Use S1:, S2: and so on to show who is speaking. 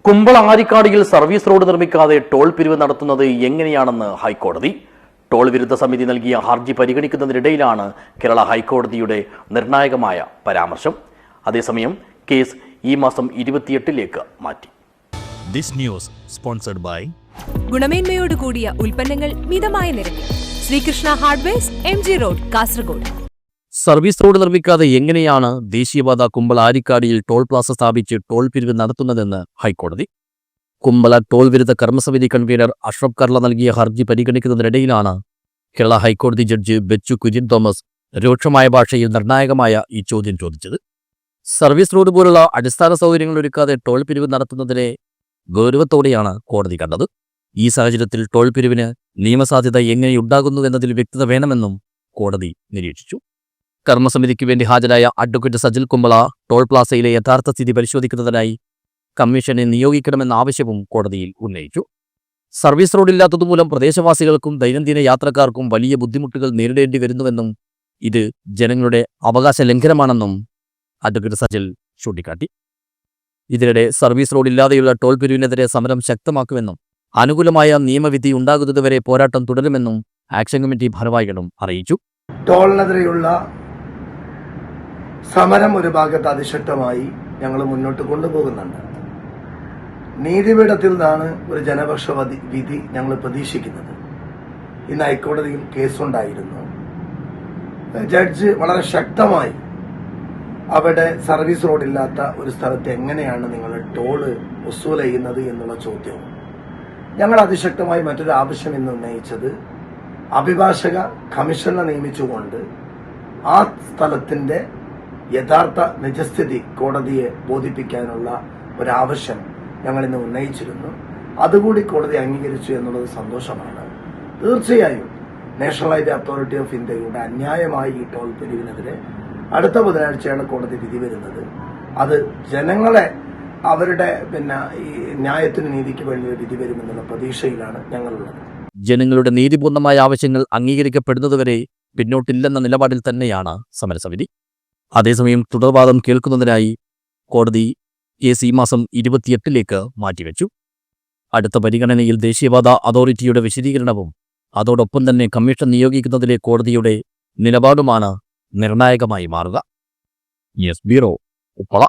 S1: Kumbla ആരിക്കാടിയിൽ service road നിർമ്മിക്കാതെ toll പിരിവ് നടത്തുന്നത് എങ്ങനെയാണെന്ന് ഹൈക്കോടതി. ടോൾ വിരുദ്ധ സമിതി നൽകിയ ഹർജി പരിഗണിക്കുന്നതിനിടയിലാണ് കേരള ഹൈക്കോടതിയുടെ നിർണായകമായ പരാമർശം. അതേസമയം കേസ് ഈ മാസം 28 മാറ്റി.
S2: ദിസ് ന്യൂസ് സ്പോൺസർഡ് ബൈ
S3: ഗുണമേന്മയോട് കൂടിയ ഉൽപ്പന്നങ്ങൾ മിതമായ നിരക്കിൽ Srikrishna hardwares, MG road, Kasaragod.
S1: Service road നിർമ്മിക്കാതെ എങ്ങനെയാണ് ദേശീയപാത കുമ്പള ആരിക്കാടിയിൽ ടോൾ പ്ലാസ സ്ഥാപിച്ച് ടോൾ പിരിവ് നടത്തുന്നതെന്ന് ഹൈക്കോടതി. കുമ്പള ടോൾ വിരുദ്ധ കർമ്മസമിതി കൺവീനർ അഷ്റഫ് കർള നൽകിയ ഹർജി പരിഗണിക്കുന്നതിനിടയിലാണ് കേരള ഹൈക്കോടതി ജഡ്ജി ബെച്ചു കുര്യൻ തോമസ് രൂക്ഷമായ ഭാഷയിൽ നിർണായകമായ ഈ ചോദ്യം ചോദിച്ചത്. സർവീസ് റോഡ് പോലുള്ള അടിസ്ഥാന സൗകര്യങ്ങൾ ഒരുക്കാതെ ടോൾ പിരിവ് നടത്തുന്നതിനെ ഗൗരവത്തോടെയാണ് കോടതി കണ്ടത്. ഈ സാഹചര്യത്തിൽ ടോൾ പിരിവിന് നിയമസാധ്യത എങ്ങനെയുണ്ടാകുന്നു എന്നതിൽ വ്യക്തത വേണമെന്നും കോടതി നിരീക്ഷിച്ചു. കർമ്മസമിതിക്ക് വേണ്ടി ഹാജരായ അഡ്വക്കേറ്റ് സജിൽ കുമ്പള ടോൾ പ്ലാസയിലെ യഥാർത്ഥ സ്ഥിതി പരിശോധിക്കുന്നതിനായി കമ്മീഷനെ നിയോഗിക്കണമെന്ന ആവശ്യവും കോടതിയിൽ ഉന്നയിച്ചു. സർവീസ് റോഡില്ലാത്തതുമൂലം പ്രദേശവാസികൾക്കും ദൈനംദിന യാത്രക്കാർക്കും വലിയ ബുദ്ധിമുട്ടുകൾ നേരിടേണ്ടി വരുന്നുവെന്നും ഇത് ജനങ്ങളുടെ അവകാശ ലംഘനമാണെന്നും അഡ്വക്കേറ്റ് സജിൽ ചൂണ്ടിക്കാട്ടി. ഇതിനിടെ സർവീസ് റോഡില്ലാതെയുള്ള ടോൾ പിരിവിനെതിരെ സമരം ശക്തമാക്കുമെന്നും അനുകൂലമായ നിയമവിധി ഉണ്ടാകുന്നതുവരെ പോരാട്ടം തുടരുമെന്നും ആക്ഷൻ കമ്മിറ്റി ഭാരവാഹികളും അറിയിച്ചു.
S4: ടോളിനെതിരെയുള്ള സമരം ഒരു ഭാഗത്ത് അതിശക്തമായി ഞങ്ങൾ മുന്നോട്ട് കൊണ്ടുപോകുന്നുണ്ട്. നീതിപീഠത്തിൽ നിന്നാണ് ഒരു ജനപക്ഷ വിധി ഞങ്ങൾ പ്രതീക്ഷിക്കുന്നത്. ഇന്ന് ഹൈക്കോടതിയിൽ കേസുണ്ടായിരുന്നു. ജഡ്ജ് വളരെ ശക്തമായി അവിടെ സർവീസ് റോഡില്ലാത്ത ഒരു സ്ഥലത്ത് എങ്ങനെയാണ് നിങ്ങൾ ടോള് വസൂൽ ചെയ്യുന്നത് എന്നുള്ള ചോദ്യവും ഞങ്ങൾ അതിശക്തമായി മറ്റൊരു ആവശ്യം ഇന്ന് ഉന്നയിച്ചത് അഭിഭാഷക കമ്മീഷനെ നിയമിച്ചുകൊണ്ട് ആ സ്ഥലത്തിന്റെ യഥാർത്ഥ നിജസ്ഥിതി കോടതിയെ ബോധിപ്പിക്കാനുള്ള ഒരാവശ്യം ഞങ്ങൾ ഇന്ന് ഉന്നയിച്ചിരുന്നു. അതുകൂടി കോടതി അംഗീകരിച്ചു എന്നുള്ളത് സന്തോഷമാണ്. തീർച്ചയായും നാഷണൽ ഹൈവേ അതോറിറ്റി ഓഫ് ഇന്ത്യയുടെ അന്യായമായി ഈ ടോൾ പിരിവിനെതിരെ അടുത്ത ബുധനാഴ്ചയാണ് കോടതി വിധി വരുന്നത്. അത് ജനങ്ങളെ അവരുടെ ഈ ന്യായത്തിന് നീതിക്ക് വേണ്ടി വിധി വരുമെന്നുള്ള പ്രതീക്ഷയിലാണ് ഞങ്ങളുള്ളത്.
S1: ജനങ്ങളുടെ നീതിപൂർണമായ ആവശ്യങ്ങൾ അംഗീകരിക്കപ്പെടുന്നതുവരെ പിന്നോട്ടില്ലെന്ന നിലപാടിൽ തന്നെയാണ് സമരസമിതി. അതേസമയം തുടർവാദം കേൾക്കുന്നതിനായി കോടതി കേസ് ഈ മാസം 28 മാറ്റിവെച്ചു. അടുത്ത പരിഗണനയിൽ ദേശീയപാത അതോറിറ്റിയുടെ വിശദീകരണവും അതോടൊപ്പം തന്നെ കമ്മീഷൻ നിയോഗിക്കുന്നതിലെ കോടതിയുടെ നിലപാടുമാണ് നിർണായകമായി മാറുക. News bureau, Uppala.